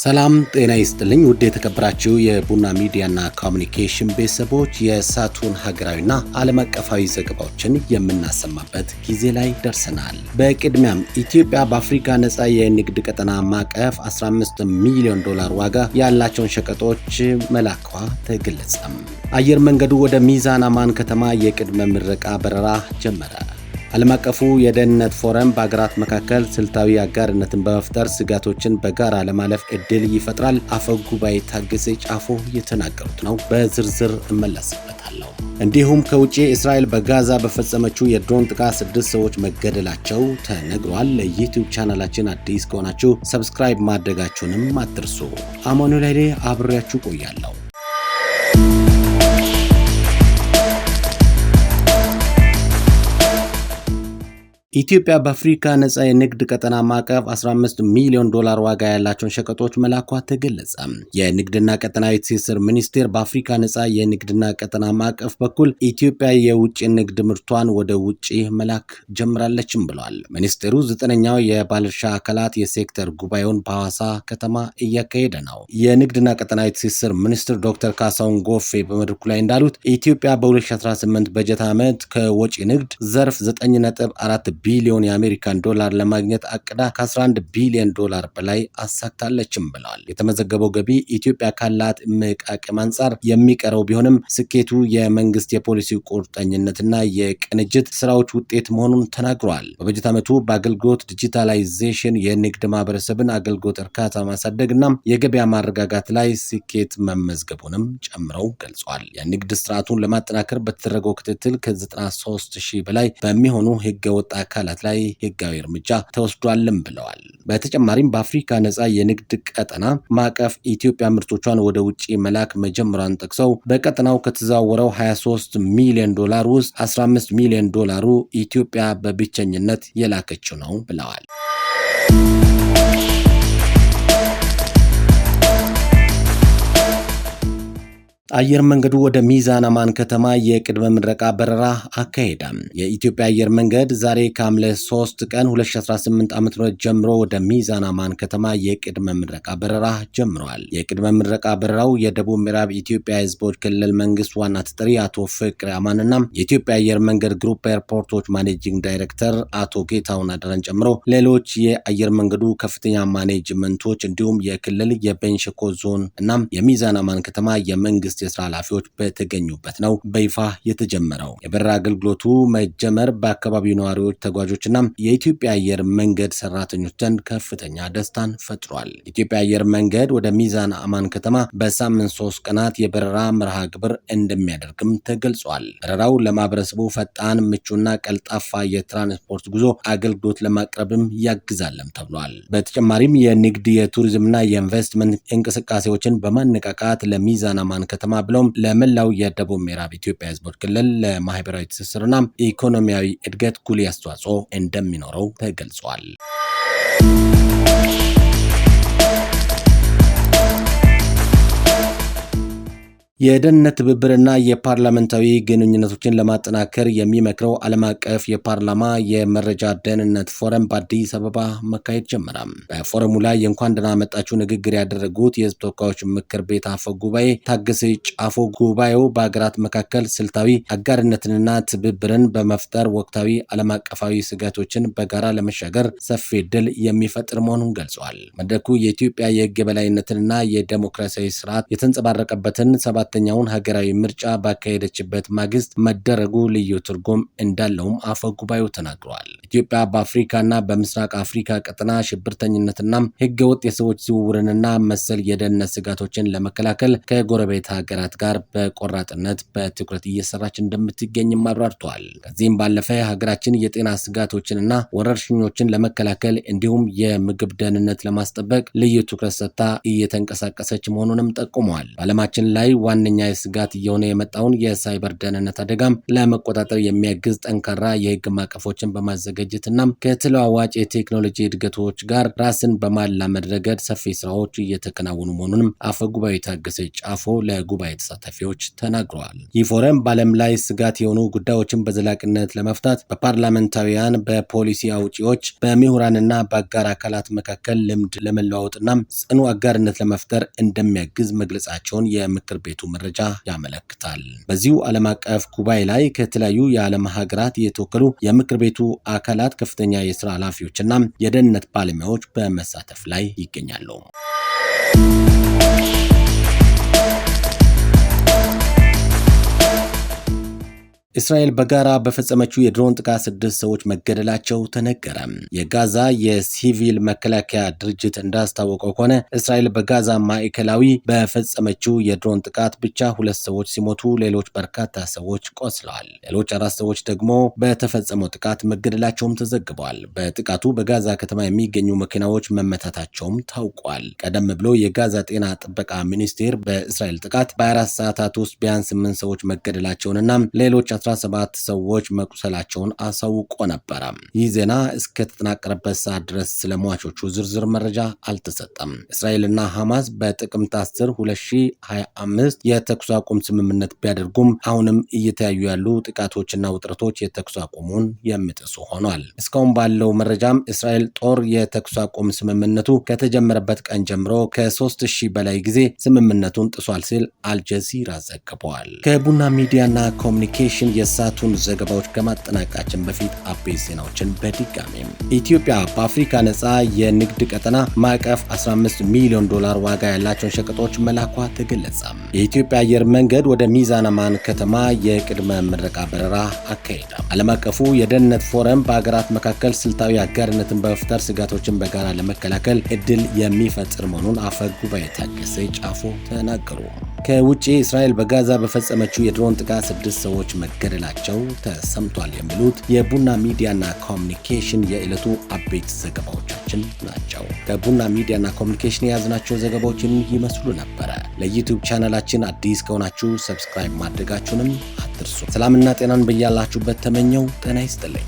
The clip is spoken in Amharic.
ሰላም ጤና ይስጥልኝ ውድ የተከበራችሁ የቡና ሚዲያና ኮሙኒኬሽን ቤተሰቦች የሳቱን ሀገራዊና ዓለም አቀፋዊ ዘገባዎችን የምናሰማበት ጊዜ ላይ ደርሰናል። በቅድሚያም ኢትዮጵያ በአፍሪካ ነፃ የንግድ ቀጠና ማዕቀፍ 15 ሚሊዮን ዶላር ዋጋ ያላቸውን ሸቀጦች መላኳ ተገለጸ። አየር መንገዱ ወደ ሚዛን አማን ከተማ የቅድመ ምረቃ በረራ ጀመረ። ዓለም አቀፉ የደህንነት ፎረም በአገራት መካከል ስልታዊ አጋርነትን በመፍጠር ስጋቶችን በጋራ ለማለፍ እድል ይፈጥራል። አፈ ጉባኤ ታገሰ ጫፎ የተናገሩት ነው። በዝርዝር እመለስበታለሁ። እንዲሁም ከውጪ እስራኤል በጋዛ በፈጸመችው የድሮን ጥቃት 6 ሰዎች መገደላቸው ተነግሯል። ለዩቲዩብ ቻናላችን አዲስ ከሆናችሁ ሰብስክራይብ ማድረጋችሁንም አትርሱ። አማኑኤል ኃይሌ አብሬያችሁ ቆያለሁ። ኢትዮጵያ በአፍሪካ ነፃ የንግድ ቀጠና ማዕቀፍ 15 ሚሊዮን ዶላር ዋጋ ያላቸውን ሸቀጦች መላኳ ተገለጸ። የንግድና ቀጠናዊ ትስስር ሚኒስቴር በአፍሪካ ነፃ የንግድና ቀጠና ማዕቀፍ በኩል ኢትዮጵያ የውጭ ንግድ ምርቷን ወደ ውጭ መላክ ጀምራለችም ብሏል። ሚኒስቴሩ 9ኛው የባለድርሻ አካላት የሴክተር ጉባኤውን በሐዋሳ ከተማ እያካሄደ ነው። የንግድና ቀጠናዊ ትስስር ሚኒስትር ዶክተር ካሳሁን ጎፌ በመድረኩ ላይ እንዳሉት ኢትዮጵያ በ2018 በጀት ዓመት ከወጪ ንግድ ዘርፍ 9.4 ቢሊዮን የአሜሪካን ዶላር ለማግኘት አቅዳ ከ11 ቢሊዮን ዶላር በላይ አሳክታለችም ብለዋል። የተመዘገበው ገቢ ኢትዮጵያ ካላት እምቅ አቅም አንጻር የሚቀረው ቢሆንም ስኬቱ የመንግስት የፖሊሲ ቁርጠኝነትና የቅንጅት ስራዎች ውጤት መሆኑን ተናግረዋል። በበጀት ዓመቱ በአገልግሎት ዲጂታላይዜሽን የንግድ ማህበረሰብን አገልግሎት እርካታ ማሳደግና የገበያ ማረጋጋት ላይ ስኬት መመዝገቡንም ጨምረው ገልጿል። የንግድ ስርዓቱን ለማጠናከር በተደረገው ክትትል ከ93 ሺህ በላይ በሚሆኑ ህገወጥ አካላት ላይ ህጋዊ እርምጃ ተወስዷልም ብለዋል። በተጨማሪም በአፍሪካ ነፃ የንግድ ቀጠና ማዕቀፍ ኢትዮጵያ ምርቶቿን ወደ ውጭ መላክ መጀመሯን ጠቅሰው በቀጠናው ከተዘዋወረው 23 ሚሊዮን ዶላር ውስጥ 15 ሚሊዮን ዶላሩ ኢትዮጵያ በብቸኝነት የላከችው ነው ብለዋል። አየር መንገዱ ወደ ሚዛን አማን ከተማ የቅድመ ምረቃ በረራ አካሄደ። የኢትዮጵያ አየር መንገድ ዛሬ ከሐምሌ 3 ቀን 2018 ዓ.ም ጀምሮ ወደ ሚዛን አማን ከተማ የቅድመ ምረቃ በረራ ጀምሯል። የቅድመ ምረቃ በረራው የደቡብ ምዕራብ ኢትዮጵያ ህዝቦች ክልል መንግስት ዋና ተጠሪ አቶ ፍቅር አማንና የኢትዮጵያ አየር መንገድ ግሩፕ ኤርፖርቶች ማኔጂንግ ዳይሬክተር አቶ ጌታሁን አደራን ጨምሮ ሌሎች የአየር መንገዱ ከፍተኛ ማኔጅመንቶች እንዲሁም የክልል የቤንች ሸኮ ዞን እና የሚዛን አማን ከተማ የመንግስት የስራ ኃላፊዎች በተገኙበት ነው በይፋ የተጀመረው። የበረራ አገልግሎቱ መጀመር በአካባቢው ነዋሪዎች፣ ተጓዦችና የኢትዮጵያ አየር መንገድ ሰራተኞች ዘንድ ከፍተኛ ደስታን ፈጥሯል። ኢትዮጵያ አየር መንገድ ወደ ሚዛን አማን ከተማ በሳምንት 3 ቀናት የበረራ መርሃ ግብር እንደሚያደርግም ተገልጿል። በረራው ለማህበረሰቡ ፈጣን፣ ምቹና ቀልጣፋ የትራንስፖርት ጉዞ አገልግሎት ለማቅረብም ያግዛልም ተብሏል። በተጨማሪም የንግድ የቱሪዝምና የኢንቨስትመንት እንቅስቃሴዎችን በማነቃቃት ለሚዛን አማን ከተማ ብሎም ለመላው የደቡብ ምዕራብ ኢትዮጵያ ህዝቦች ክልል ለማህበራዊ ትስስርና ኢኮኖሚያዊ እድገት ጉልህ አስተዋጽኦ እንደሚኖረው ተገልጿል። የደህንነት ትብብርና የፓርላመንታዊ ግንኙነቶችን ለማጠናከር የሚመክረው ዓለም አቀፍ የፓርላማ የመረጃ ደህንነት ፎረም በአዲስ አበባ መካሄድ ጀመረ። በፎረሙ ላይ የእንኳን ደህና መጣችሁ ንግግር ያደረጉት የህዝብ ተወካዮች ምክር ቤት አፈ ጉባኤ ታገሰ ጫፎ ጉባኤው በአገራት መካከል ስልታዊ አጋርነትንና ትብብርን በመፍጠር ወቅታዊ ዓለም አቀፋዊ ስጋቶችን በጋራ ለመሻገር ሰፊ ዕድል የሚፈጥር መሆኑን ገልጸዋል። መድረኩ የኢትዮጵያ የህግ የበላይነትንና የዴሞክራሲያዊ ስርዓት የተንጸባረቀበትን ኛውን ሀገራዊ ምርጫ ባካሄደችበት ማግስት መደረጉ ልዩ ትርጉም እንዳለውም አፈ ጉባኤው ተናግረዋል። ኢትዮጵያ በአፍሪካና በምስራቅ አፍሪካ ቀጠና ሽብርተኝነትና ህገወጥ የሰዎች ዝውውርንና መሰል የደህንነት ስጋቶችን ለመከላከል ከጎረቤት ሀገራት ጋር በቆራጥነት በትኩረት እየሰራች እንደምትገኝም አብራርተዋል። ከዚህም ባለፈ ሀገራችን የጤና ስጋቶችንና ወረርሽኞችን ለመከላከል እንዲሁም የምግብ ደህንነት ለማስጠበቅ ልዩ ትኩረት ሰጥታ እየተንቀሳቀሰች መሆኑንም ጠቁመዋል። በዓለማችን ላይ ዋነኛ ስጋት እየሆነ የመጣውን የሳይበር ደህንነት አደጋም ለመቆጣጠር የሚያግዝ ጠንካራ የህግ ማዕቀፎችን በማዘጋጀትና ከተለዋዋጭ የቴክኖሎጂ እድገቶች ጋር ራስን በማላመድ ረገድ ሰፊ ስራዎች እየተከናወኑ መሆኑንም አፈ ጉባኤ ታገሰ ጫፎ ለጉባኤ ተሳታፊዎች ተናግረዋል። ይህ ፎረም በዓለም ላይ ስጋት የሆኑ ጉዳዮችን በዘላቂነት ለመፍታት በፓርላሜንታሪያን፣ በፖሊሲ አውጪዎች፣ በምሁራንና በአጋር አካላት መካከል ልምድ ለመለዋወጥና ጽኑ አጋርነት ለመፍጠር እንደሚያግዝ መግለጻቸውን የምክር ቤቱ መረጃ ያመለክታል። በዚሁ ዓለም አቀፍ ጉባኤ ላይ ከተለያዩ የዓለም ሀገራት የተወከሉ የምክር ቤቱ አካላት ከፍተኛ የስራ ኃላፊዎችና የደህንነት ባለሙያዎች በመሳተፍ ላይ ይገኛሉ። እስራኤል በጋራ በፈጸመችው የድሮን ጥቃት 6 ሰዎች መገደላቸው ተነገረ። የጋዛ የሲቪል መከላከያ ድርጅት እንዳስታወቀው ከሆነ እስራኤል በጋዛ ማዕከላዊ በፈጸመችው የድሮን ጥቃት ብቻ 2 ሰዎች ሲሞቱ ሌሎች በርካታ ሰዎች ቆስለዋል። ሌሎች 4 ሰዎች ደግሞ በተፈጸመው ጥቃት መገደላቸውም ተዘግበዋል። በጥቃቱ በጋዛ ከተማ የሚገኙ መኪናዎች መመታታቸውም ታውቋል። ቀደም ብሎ የጋዛ ጤና ጥበቃ ሚኒስቴር በእስራኤል ጥቃት በ24 ሰዓታት ውስጥ ቢያንስ 8 ሰዎች መገደላቸውንና ሌሎች 17 ሰዎች መቁሰላቸውን አሳውቆ ነበረ። ይህ ዜና እስከተጠናቀረበት ሰዓት ድረስ ስለሟቾቹ ዝርዝር መረጃ አልተሰጠም። እስራኤልና ሐማስ በጥቅምት 10 2025 የተኩስ አቁም ስምምነት ቢያደርጉም አሁንም እየተያዩ ያሉ ጥቃቶችና ውጥረቶች የተኩስ አቁሙን የሚጥሱ ሆኗል። እስካሁን ባለው መረጃም እስራኤል ጦር የተኩስ አቁም ስምምነቱ ከተጀመረበት ቀን ጀምሮ ከ3000 በላይ ጊዜ ስምምነቱን ጥሷል ሲል አልጀዚራ ዘግቧል። ከቡና ሚዲያና ኮሚኒኬሽን የሳቱን ዘገባዎች ከማጠናቀቃችን በፊት አበይት ዜናዎችን በድጋሚ ኢትዮጵያ በአፍሪካ ነፃ የንግድ ቀጠና ማዕቀፍ 15 ሚሊዮን ዶላር ዋጋ ያላቸውን ሸቀጦች መላኳ ተገለጸ። የኢትዮጵያ አየር መንገድ ወደ ሚዛን አማን ከተማ የቅድመ ምረቃ በረራ አካሄደ። ዓለም አቀፉ የደህንነት ፎረም በሀገራት መካከል ስልታዊ አጋርነትን በመፍጠር ስጋቶችን በጋራ ለመከላከል እድል የሚፈጥር መሆኑን አፈ ጉባኤ ታገሰ ጫፎ ተናገሩ። ከውጪ እስራኤል በጋዛ በፈጸመችው የድሮን ጥቃት 6 ሰዎች መገደላቸው ተሰምቷል። የሚሉት የቡና ሚዲያና ኮሚኒኬሽን የዕለቱ አበይት ዘገባዎቻችን ናቸው። ከቡና ሚዲያና ኮሚኒኬሽን የያዝናቸው ዘገባዎችን ይመስሉ ነበረ። ለዩቲዩብ ቻናላችን አዲስ ከሆናችሁ ሰብስክራይብ ማድረጋችሁንም አትርሱ። ሰላምና ጤናን በያላችሁበት ተመኘው። ጤና ይስጥልኝ።